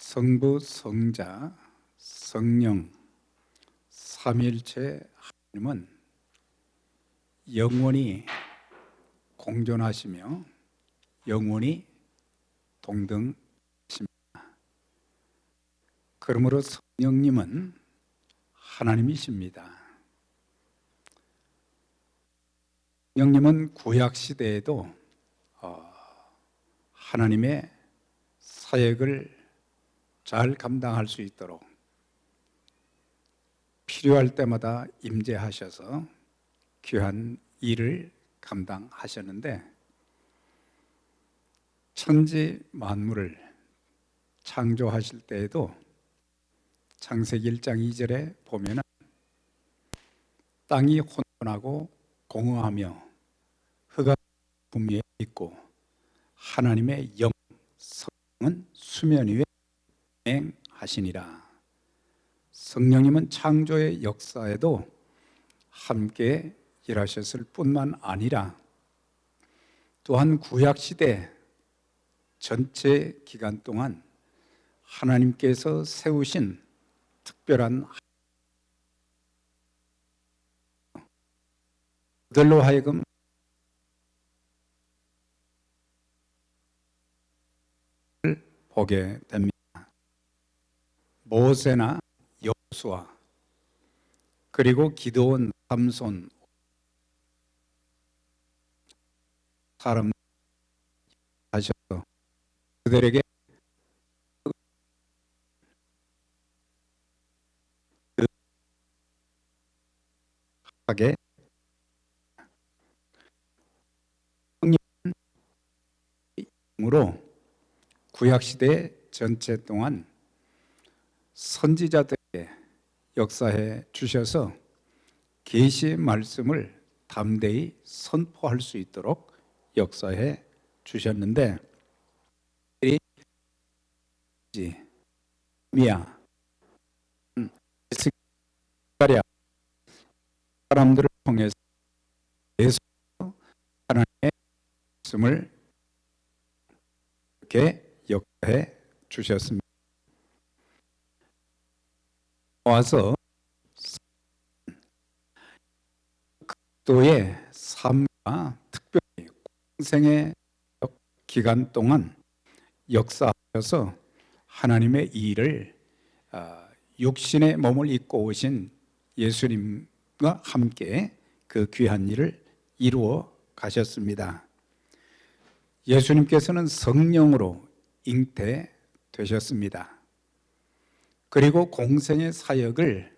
성부, 성자, 성령, 삼위일체 하나님은 영원히 공존하시며 영원히 동등하십니다. 그러므로 성령님은 하나님이십니다. 성령님은 구약시대에도 하나님의 사역을 잘 감당할 수 있도록 필요할 때마다 임재하셔서 귀한 일을 감당하셨는데, 천지 만물을 창조하실 때에도 창세기 1장 2절에 보면은 땅이 혼돈하고 공허하며 흙이 분미에 있고 하나님의 영 성령은 수면 위에 행하시니라. 성령님은 창조의 역사에도 함께 일하셨을 뿐만 아니라 또한 구약시대 전체 기간 동안 하나님께서 세우신 특별한 그들로 하여금 보게 됩니다. 모세나 여호수아, 그리고 기드온, 삼손, 사람 하셔서 그들에게 하게 성령으로 구약시대 전체 동안 선지자들에게 역사해 주셔서 계시의 말씀을 담대히 선포할 수 있도록 역사해 주셨는데, 미야, 스가랴 사람들을 통해서 하나님의 말씀을 이렇게 역사해 주셨습니다. 와서 그리스도의 삶과 특별히 공생의 기간 동안 역사하셔서 하나님의 일을 육신의 몸을 입고 오신 예수님과 함께 그 귀한 일을 이루어 가셨습니다. 예수님께서는 성령으로 잉태되셨습니다. 그리고 공생의 사역을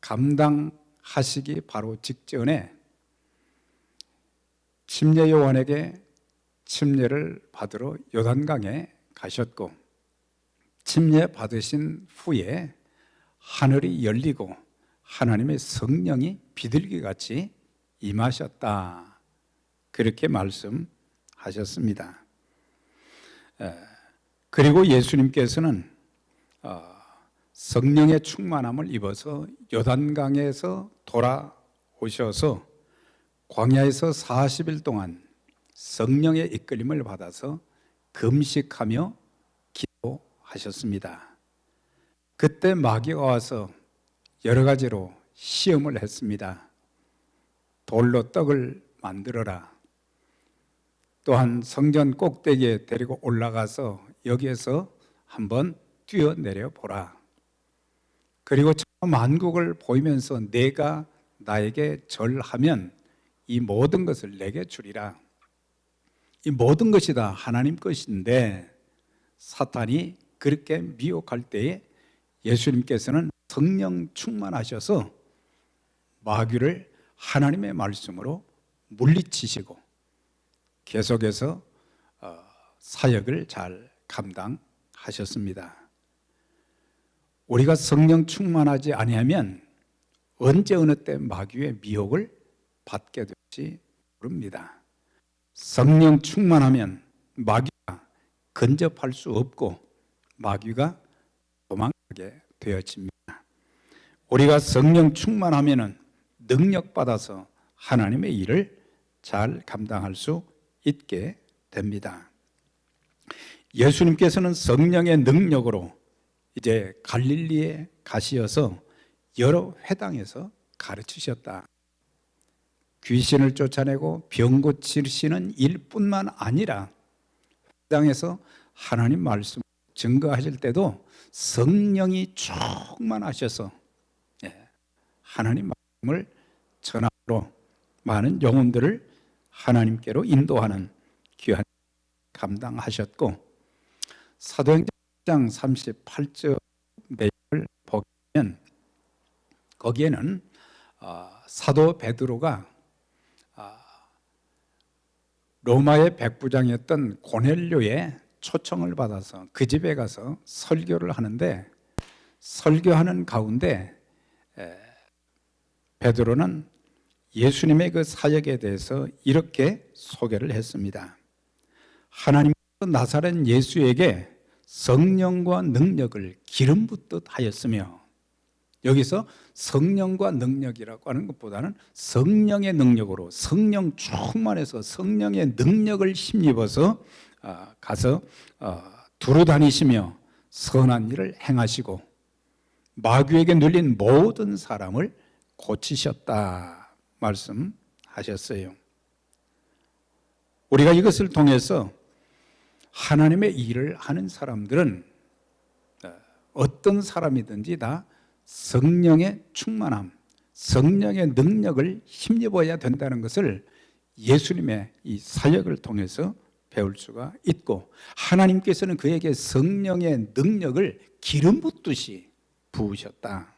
감당하시기 바로 직전에 침례 요한에게 침례를 받으러 요단강에 가셨고, 침례 받으신 후에 하늘이 열리고 하나님의 성령이 비둘기같이 임하셨다, 그렇게 말씀하셨습니다. 그리고 예수님께서는 성령의 충만함을 입어서 요단강에서 돌아오셔서 광야에서 40일 동안 성령의 이끌림을 받아서 금식하며 기도하셨습니다. 그때 마귀가 와서 여러 가지로 시험을 했습니다. 돌로 떡을 만들어라, 또한 성전 꼭대기에 데리고 올라가서 여기에서 한번 뛰어내려 보라, 그리고 저 만국을 보이면서 내가 나에게 절하면 이 모든 것을 내게 주리라. 이 모든 것이 다 하나님 것인데 사탄이 그렇게 미혹할 때에 예수님께서는 성령 충만하셔서 마귀를 하나님의 말씀으로 물리치시고 계속해서 사역을 잘 감당하셨습니다. 우리가 성령 충만하지 아니하면 언제 어느 때 마귀의 미혹을 받게 될지 모릅니다. 성령 충만하면 마귀가 근접할 수 없고 마귀가 도망가게 되어집니다. 우리가 성령 충만하면 능력받아서 하나님의 일을 잘 감당할 수 있게 됩니다. 예수님께서는 성령의 능력으로 이제 갈릴리에 가시어서 여러 회당에서 가르치셨다. 귀신을 쫓아내고 병 고치시는 일뿐만 아니라 회당에서 하나님 말씀 증거하실 때도 성령이 충만하셔서 하나님 말씀을 전함으로 많은 영혼들을 하나님께로 인도하는 귀한 감당하셨고, 사도행전 38절 내용을 보면 거기에는 사도 베드로가 로마의 백부장이었던 고넬료의 초청을 받아서 그 집에 가서 설교를 하는데, 설교하는 가운데 베드로는 예수님의 그 사역에 대해서 이렇게 소개를 했습니다. 하나님께서 나사렛 예수에게 성령과 능력을 기름 붓듯 하였으며, 여기서 성령과 능력이라고 하는 것보다는 성령의 능력으로, 성령 충만해서 성령의 능력을 힘입어서 가서 두루 다니시며 선한 일을 행하시고 마귀에게 눌린 모든 사람을 고치셨다 말씀하셨어요. 우리가 이것을 통해서 하나님의 일을 하는 사람들은 어떤 사람이든지 다 성령의 충만함, 성령의 능력을 힘입어야 된다는 것을 예수님의 이 사역을 통해서 배울 수가 있고, 하나님께서는 그에게 성령의 능력을 기름 붓듯이 부으셨다.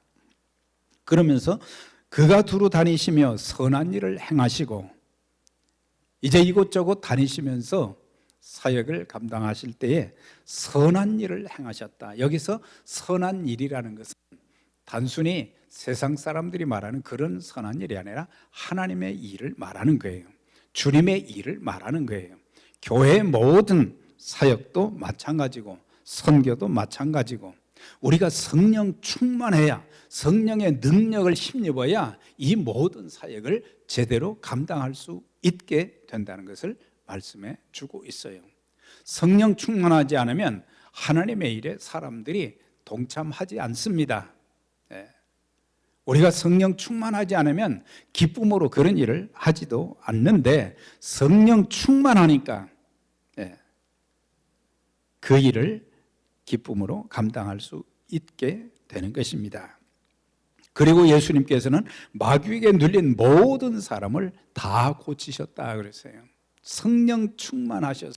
그러면서 그가 두루 다니시며 선한 일을 행하시고, 이제 이곳저곳 다니시면서 사역을 감당하실 때에 선한 일을 행하셨다. 여기서 선한 일이라는 것은 단순히 세상 사람들이 말하는 그런 선한 일이 아니라 하나님의 일을 말하는 거예요. 주님의 일을 말하는 거예요. 교회의 모든 사역도 마찬가지고 선교도 마찬가지고, 우리가 성령 충만해야, 성령의 능력을 힘입어야 이 모든 사역을 제대로 감당할 수 있게 된다는 것을 말씀해 주고 있어요. 성령 충만하지 않으면 하나님의 일에 사람들이 동참하지 않습니다. 우리가 성령 충만하지 않으면 기쁨으로 그런 일을 하지도 않는데, 성령 충만하니까 그 일을 기쁨으로 감당할 수 있게 되는 것입니다. 그리고 예수님께서는 마귀에게 눌린 모든 사람을 다 고치셨다 그랬어요. 성령 충만하셔서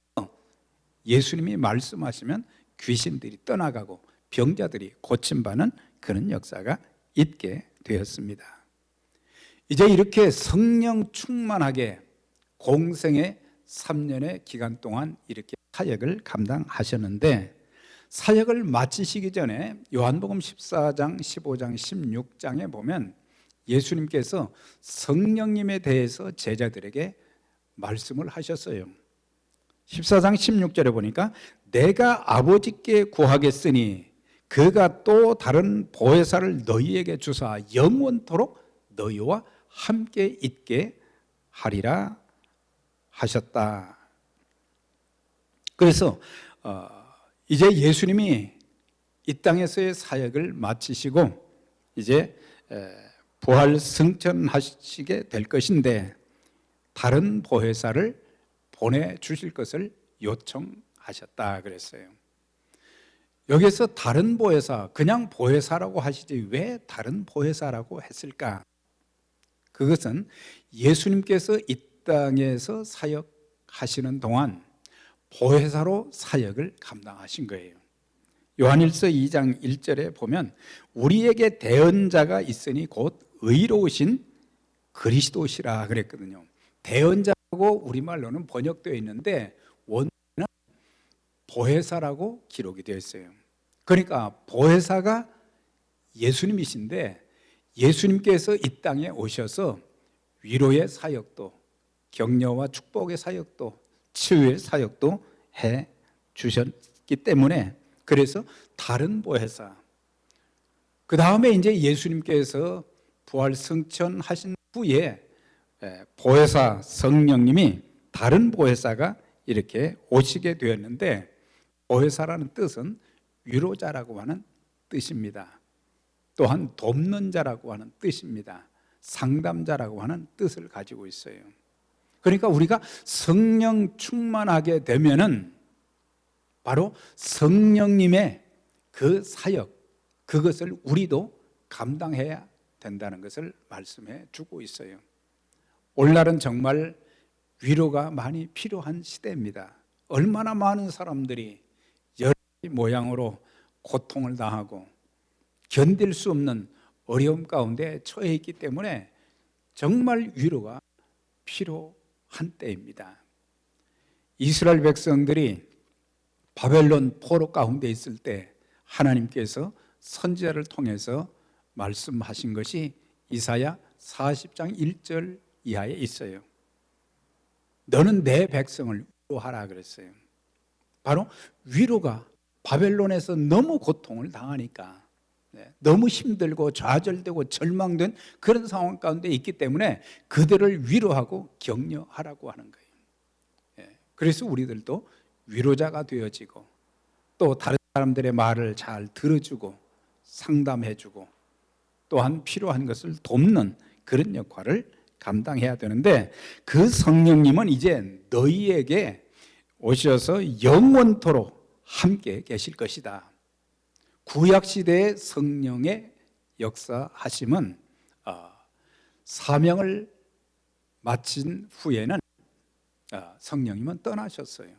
예수님이 말씀하시면 귀신들이 떠나가고 병자들이 고침받는 그런 역사가 있게 되었습니다. 이제 이렇게 성령 충만하게 공생의 3년의 기간 동안 이렇게 사역을 감당하셨는데, 사역을 마치시기 전에 요한복음 14장, 15장, 16장에 보면 예수님께서 성령님에 대해서 제자들에게 말씀을 하셨어요. 14장 16절에 보니까 내가 아버지께 구하겠으니 그가 또 다른 보혜사를 너희에게 주사 영원토록 너희와 함께 있게 하리라 하셨다. 그래서 이제 예수님이 이 땅에서의 사역을 마치시고 이제 부활 승천하시게 될 것인데, 다른 보혜사를 보내주실 것을 요청하셨다 그랬어요. 여기서 다른 보혜사, 그냥 보혜사라고 하시지 왜 다른 보혜사라고 했을까? 그것은 예수님께서 이 땅에서 사역하시는 동안 보혜사로 사역을 감당하신 거예요. 요한일서 2장 1절에 보면 우리에게 대언자가 있으니 곧 의로우신 그리스도시라 그랬거든요. 대언자라고 우리말로는 번역되어 있는데 원어는 보혜사라고 기록이 되어 있어요. 그러니까 보혜사가 예수님이신데, 예수님께서 이 땅에 오셔서 위로의 사역도, 격려와 축복의 사역도, 치유의 사역도 해 주셨기 때문에, 그래서 다른 보혜사, 그 다음에 이제 예수님께서 부활 승천하신 후에 보혜사 성령님이 다른 보혜사가 이렇게 오시게 되었는데, 보혜사라는 뜻은 위로자라고 하는 뜻입니다. 또한 돕는 자라고 하는 뜻입니다. 상담자라고 하는 뜻을 가지고 있어요. 그러니까 우리가 성령 충만하게 되면은 바로 성령님의 그 사역, 그것을 우리도 감당해야 된다는 것을 말씀해 주고 있어요. 오늘날은 정말 위로가 많이 필요한 시대입니다. 얼마나 많은 사람들이 여러 모양으로 고통을 당하고 견딜 수 없는 어려움 가운데 처해 있기 때문에 정말 위로가 필요한 때입니다. 이스라엘 백성들이 바벨론 포로 가운데 있을 때 하나님께서 선지자를 통해서 말씀하신 것이 이사야 40장 1절 이하에 있어요. 너는 내 백성을 위로하라 그랬어요. 바로 위로가 바벨론에서 너무 고통을 당하니까, 너무 힘들고 좌절되고 절망된 그런 상황 가운데 있기 때문에 그들을 위로하고 격려하라고 하는 거예요. 그래서 우리들도 위로자가 되어지고 또 다른 사람들의 말을 잘 들어주고 상담해주고 또한 필요한 것을 돕는 그런 역할을 감당해야 되는데, 그 성령님은 이제 너희에게 오셔서 영원토록 함께 계실 것이다. 구약시대의 성령의 역사하심은 사명을 마친 후에는 성령님은 떠나셨어요.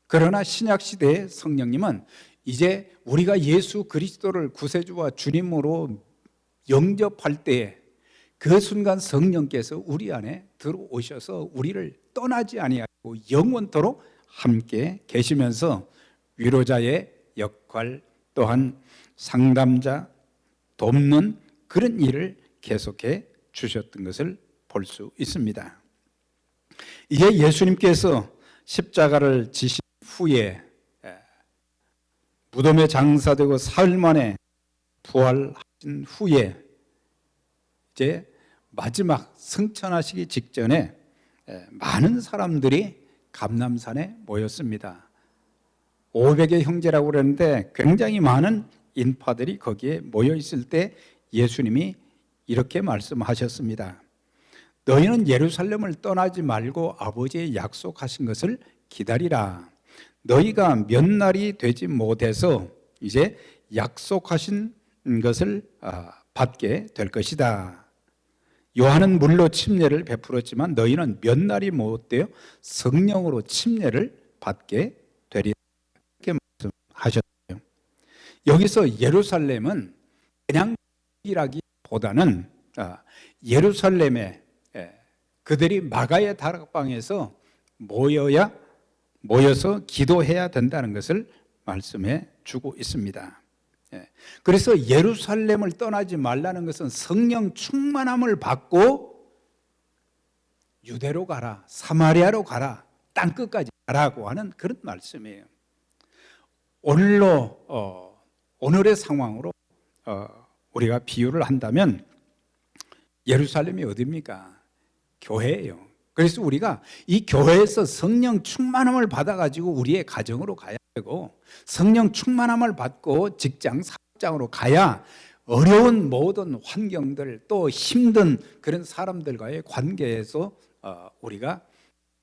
그러나 신약시대의 성령님은 이제 우리가 예수 그리스도를 구세주와 주님으로 영접할 때에 그 순간 성령께서 우리 안에 들어오셔서 우리를 떠나지 아니하고 영원토록 함께 계시면서 위로자의 역할 또한 상담자, 돕는 그런 일을 계속해 주셨던 것을 볼 수 있습니다. 이제 예수님께서 십자가를 지신 후에 무덤에 장사되고 사흘 만에 부활하신 후에 이제 마지막 승천하시기 직전에 많은 사람들이 감람산에 모였습니다. 500의 형제라고 그러는데 굉장히 많은 인파들이 거기에 모여 있을 때 예수님이 이렇게 말씀하셨습니다. 너희는 예루살렘을 떠나지 말고 아버지의 약속하신 것을 기다리라. 너희가 몇 날이 되지 못해서 이제 약속하신 것을 받게 될 것이다. 요한은 물로 침례를 베풀었지만 너희는 몇 날이 못 되어 성령으로 침례를 받게 되리라. 이렇게 말씀하셨어요. 여기서 예루살렘은 그냥 이라기보다는 예루살렘에 그들이 마가의 다락방에서 모여서 기도해야 된다는 것을 말씀해 주고 있습니다. 그래서 예루살렘을 떠나지 말라는 것은 성령 충만함을 받고 유대로 가라, 사마리아로 가라, 땅끝까지 가라고 하는 그런 말씀이에요. 오늘의 상황으로 우리가 비유를 한다면 예루살렘이 어디입니까? 교회예요. 그래서 우리가 이 교회에서 성령 충만함을 받아가지고 우리의 가정으로 가야 되고, 성령 충만함을 받고 직장, 사업장으로 가야 어려운 모든 환경들 또 힘든 그런 사람들과의 관계에서 우리가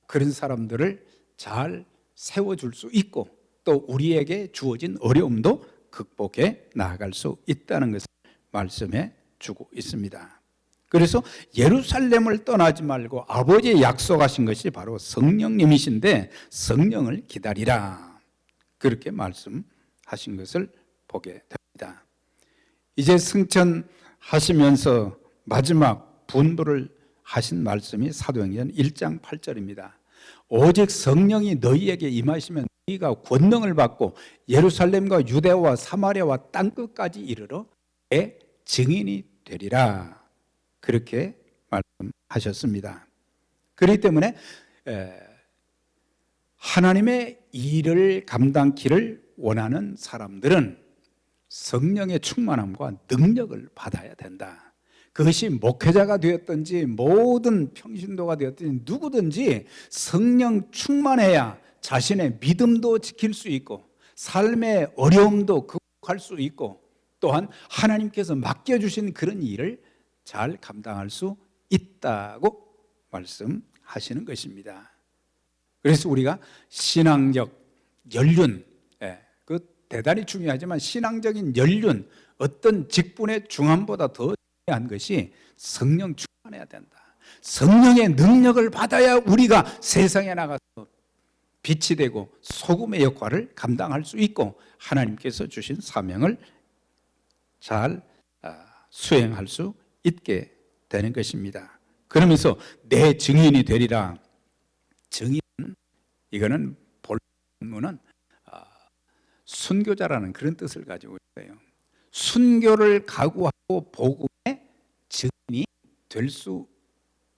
그런 사람들을 잘 세워줄 수 있고 또 우리에게 주어진 어려움도 극복해 나아갈 수 있다는 것을 말씀해 주고 있습니다. 그래서 예루살렘을 떠나지 말고 아버지의 약속하신 것이 바로 성령님이신데 성령을 기다리라, 그렇게 말씀하신 것을 보게 됩니다. 이제 승천하시면서 마지막 분부를 하신 말씀이 사도행전 1장 8절입니다. 오직 성령이 너희에게 임하시면 너희가 권능을 받고 예루살렘과 유대와 사마리아와 땅끝까지 이르러 내 증인이 되리라, 그렇게 말씀하셨습니다. 그렇기 때문에 하나님의 일을 감당키를 원하는 사람들은 성령의 충만함과 능력을 받아야 된다. 그것이 목회자가 되었든지 모든 평신도가 되었든지 누구든지 성령 충만해야 자신의 믿음도 지킬 수 있고 삶의 어려움도 극복할 수 있고 또한 하나님께서 맡겨주신 그런 일을 잘 감당할 수 있다고 말씀하시는 것입니다. 그래서 우리가 신앙적 연륜, 그 대단히 중요하지만 신앙적인 연륜, 어떤 직분의 중함보다 더 중요한 것이 성령 충만해야 된다. 성령의 능력을 받아야 우리가 세상에 나가서 빛이 되고 소금의 역할을 감당할 수 있고 하나님께서 주신 사명을 잘 수행할 수 있게 되는 것입니다. 그러면서 내 증인이 되리라. 증인, 이거는 본문은 순교자라는 그런 뜻을 가지고 있어요. 순교를 각오하고 복음의 증인이 될 수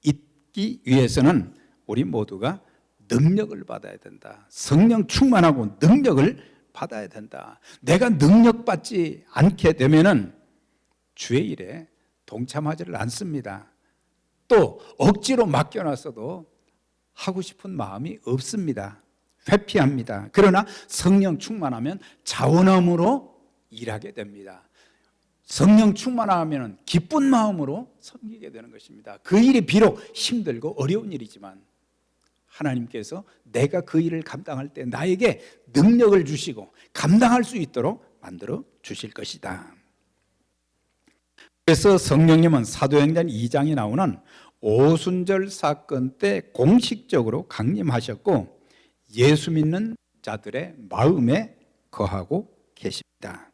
있기 위해서는 우리 모두가 능력을 받아야 된다. 성령 충만하고 능력을 받아야 된다. 내가 능력받지 않게 되면은 주의 일에 동참하지를 않습니다. 또 억지로 맡겨놨어도 하고 싶은 마음이 없습니다. 회피합니다. 그러나 성령 충만하면 자원함으로 일하게 됩니다. 성령 충만하면 기쁜 마음으로 섬기게 되는 것입니다. 그 일이 비록 힘들고 어려운 일이지만 하나님께서 내가 그 일을 감당할 때 나에게 능력을 주시고 감당할 수 있도록 만들어 주실 것이다. 그래서 성령님은 사도행전 2장에 나오는 오순절 사건 때 공식적으로 강림하셨고 예수 믿는 자들의 마음에 거하고 계십니다.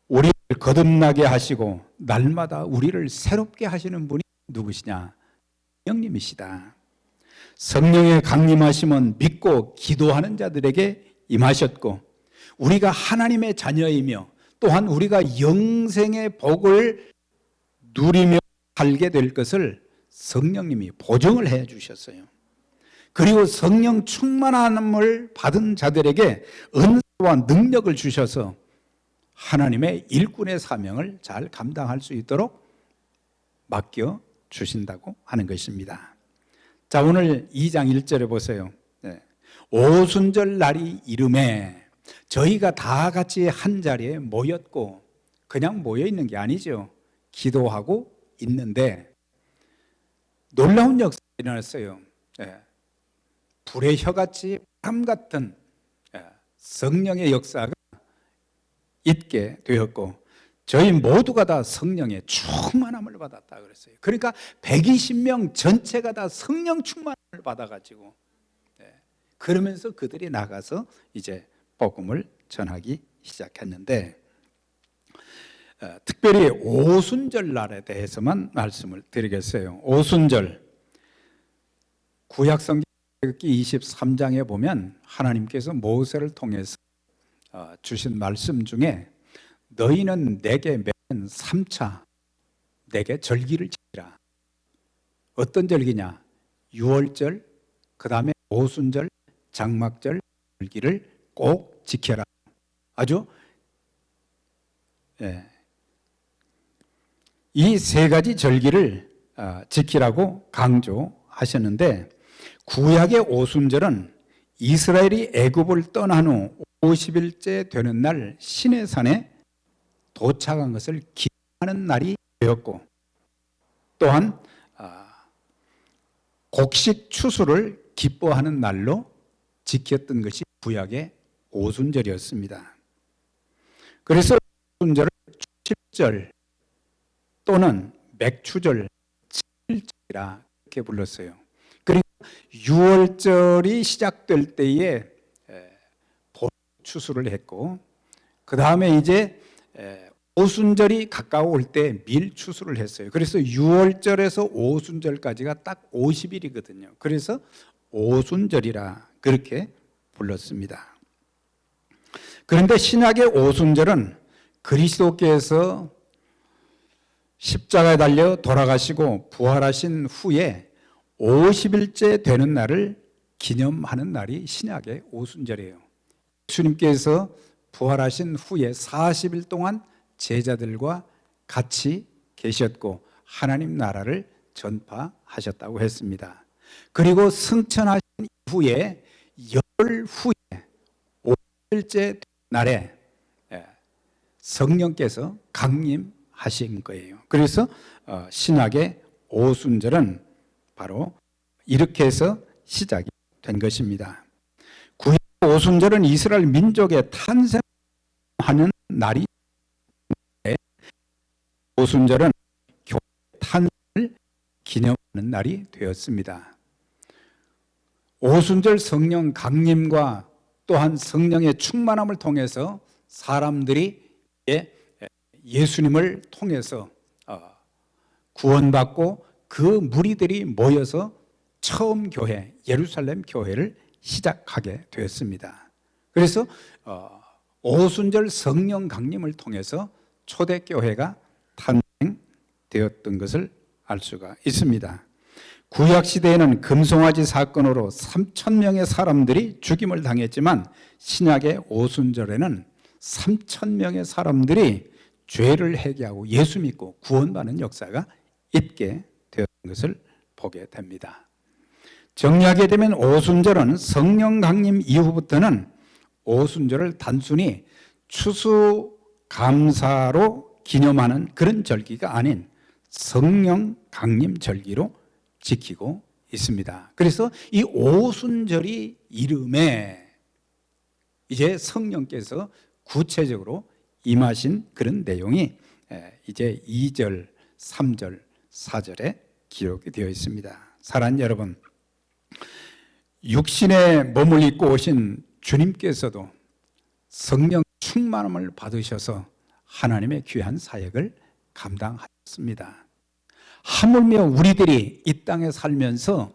우리를 거듭나게 하시고 날마다 우리를 새롭게 하시는 분이 누구시냐? 성령님이시다. 성령의 강림하심은 믿고 기도하는 자들에게 임하셨고 우리가 하나님의 자녀이며 또한 우리가 영생의 복을 누리며 살게 될 것을 성령님이 보증을 해 주셨어요. 그리고 성령 충만함을 받은 자들에게 은사와 능력을 주셔서 하나님의 일꾼의 사명을 잘 감당할 수 있도록 맡겨 주신다고 하는 것입니다. 자, 오늘 2장 1절에 보세요. 오순절 날이 이름에 저희가 다 같이 한 자리에 모였고 그냥 모여 있는 게 아니죠. 기도하고 있는데 놀라운 역사가 일어났어요. 불의 혀같이 바람 같은 성령의 역사가 있게 되었고 저희 모두가 다 성령의 충만함을 받았다 그랬어요. 그러니까 120명 전체가 다 성령 충만함을 받아가지고 그러면서 그들이 나가서 이제 복음을 전하기 시작했는데 특별히 오순절 날에 대해서만 말씀을 드리겠어요. 오순절 구약성경 23장에 보면 하나님께서 모세를 통해서 주신 말씀 중에 너희는 내게 매년 3차 내게 절기를 지키라. 어떤 절기냐? 유월절, 그 다음에 오순절, 장막절 절기를 꼭 지켜라. 아주 이 세 가지 절기를 지키라고 강조하셨는데 구약의 오순절은 이스라엘이 애굽을 떠난 후 50일째 되는 날 시내산에 도착한 것을 기념하는 날이 되었고 또한 곡식 추수를 기뻐하는 날로 지켰던 것이 구약의 오순절이었습니다. 그래서 오순절을 추십절 또는 맥추절 7일절이라 이렇게 불렀어요. 그리고 6월절이 시작될 때에 추수를 했고 그 다음에 이제 오순절이 가까워올 때 밀추수를 했어요. 그래서 6월절에서 오순절까지가 딱 50일이거든요. 그래서 오순절이라 그렇게 불렀습니다. 그런데 신약의 오순절은 그리스도께서 십자가에 달려 돌아가시고 부활하신 후에 50일째 되는 날을 기념하는 날이 신약의 오순절이에요. 예수님께서 부활하신 후에 40일 동안 제자들과 같이 계셨고 하나님 나라를 전파하셨다고 했습니다. 그리고 승천하신 이후에 열 후에 8일째 날에 성령께서 강림하신 거예요. 그래서 신약의 오순절은 바로 이렇게 해서 시작이 된 것입니다. 구약 오순절은 이스라엘 민족의 탄생하는 날이, 오순절은 교회 탄생을 기념하는 날이 되었습니다. 오순절 성령 강림과 또한 성령의 충만함을 통해서 사람들이 예수님을 통해서 구원받고 그 무리들이 모여서 처음 교회, 예루살렘 교회를 시작하게 되었습니다. 그래서 오순절 성령 강림을 통해서 초대교회가 탄생되었던 것을 알 수가 있습니다. 구약시대에는 금송아지 사건으로 3,000명의 사람들이 죽임을 당했지만 신약의 오순절에는 3,000명의 사람들이 죄를 회개하고 예수 믿고 구원받는 역사가 있게 되었던 것을 보게 됩니다. 정리하게 되면 오순절은 성령 강림 이후부터는 오순절을 단순히 추수감사로 기념하는 그런 절기가 아닌 성령 강림 절기로 지키고 있습니다. 그래서 이 오순절이 이름에 이제 성령께서 구체적으로 임하신 그런 내용이 이제 2절, 3절, 4절에 기록이 되어 있습니다. 사랑하는 여러분, 육신에 몸을 입고 오신 주님께서도 성령 충만함을 받으셔서 하나님의 귀한 사역을 감당하셨습니다. 하물며 우리들이 이 땅에 살면서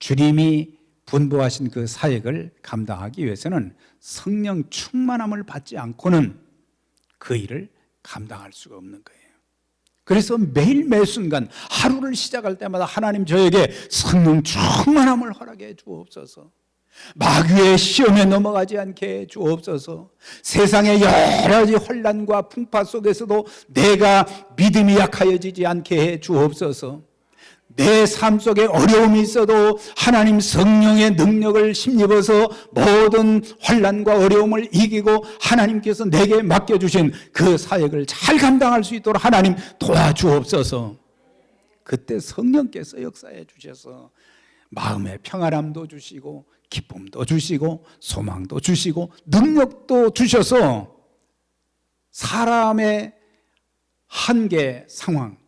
주님이 분부하신 그 사역을 감당하기 위해서는 성령 충만함을 받지 않고는 그 일을 감당할 수가 없는 거예요. 그래서 매일 매 순간 하루를 시작할 때마다 하나님 저에게 성령 충만함을 허락해 주옵소서, 마귀의 시험에 넘어가지 않게 해 주옵소서, 세상의 여러 가지 혼란과 풍파 속에서도 내가 믿음이 약하여지지 않게 해 주옵소서, 내 삶 속에 어려움이 있어도 하나님 성령의 능력을 힘입어서 모든 혼란과 어려움을 이기고 하나님께서 내게 맡겨주신 그 사역을 잘 감당할 수 있도록 하나님 도와주옵소서. 그때 성령께서 역사해 주셔서 마음의 평안함도 주시고 기쁨도 주시고 소망도 주시고 능력도 주셔서 사람의 한계 상황,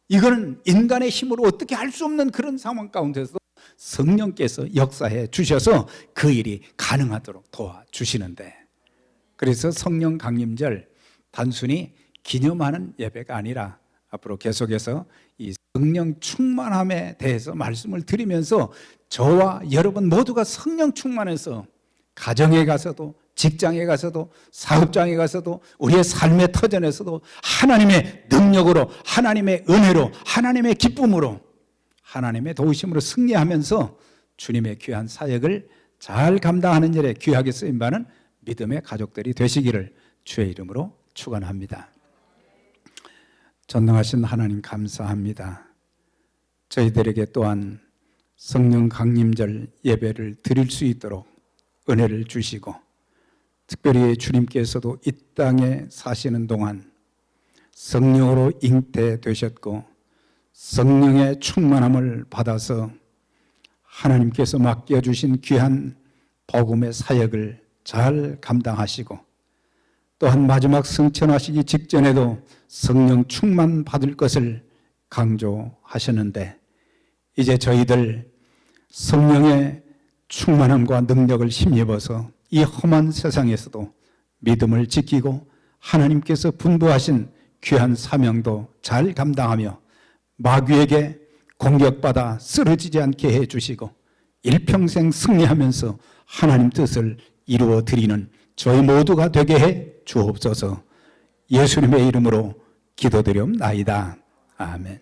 이거는 인간의 힘으로 어떻게 할 수 없는 그런 상황 가운데서 성령께서 역사해 주셔서 그 일이 가능하도록 도와주시는데, 그래서 성령 강림절 단순히 기념하는 예배가 아니라 앞으로 계속해서 이 성령 충만함에 대해서 말씀을 드리면서 저와 여러분 모두가 성령 충만해서 가정에 가서도 직장에 가서도 사업장에 가서도 우리의 삶의 터전에서도 하나님의 능력으로, 하나님의 은혜로, 하나님의 기쁨으로, 하나님의 도우심으로 승리하면서 주님의 귀한 사역을 잘 감당하는 일에 귀하게 쓰임받는 믿음의 가족들이 되시기를 주의 이름으로 축원합니다. 전능하신 하나님 감사합니다. 저희들에게 또한 성령 강림절 예배를 드릴 수 있도록 은혜를 주시고, 특별히 주님께서도 이 땅에 사시는 동안 성령으로 잉태되셨고 성령의 충만함을 받아서 하나님께서 맡겨주신 귀한 복음의 사역을 잘 감당하시고, 또한 마지막 승천하시기 직전에도 성령 충만 받을 것을 강조하셨는데, 이제 저희들 성령의 충만함과 능력을 힘입어서 이 험한 세상에서도 믿음을 지키고 하나님께서 분부하신 귀한 사명도 잘 감당하며 마귀에게 공격받아 쓰러지지 않게 해주시고 일평생 승리하면서 하나님 뜻을 이루어 드리는 저희 모두가 되게 해 주옵소서. 예수님의 이름으로 기도드리옵나이다. 아멘.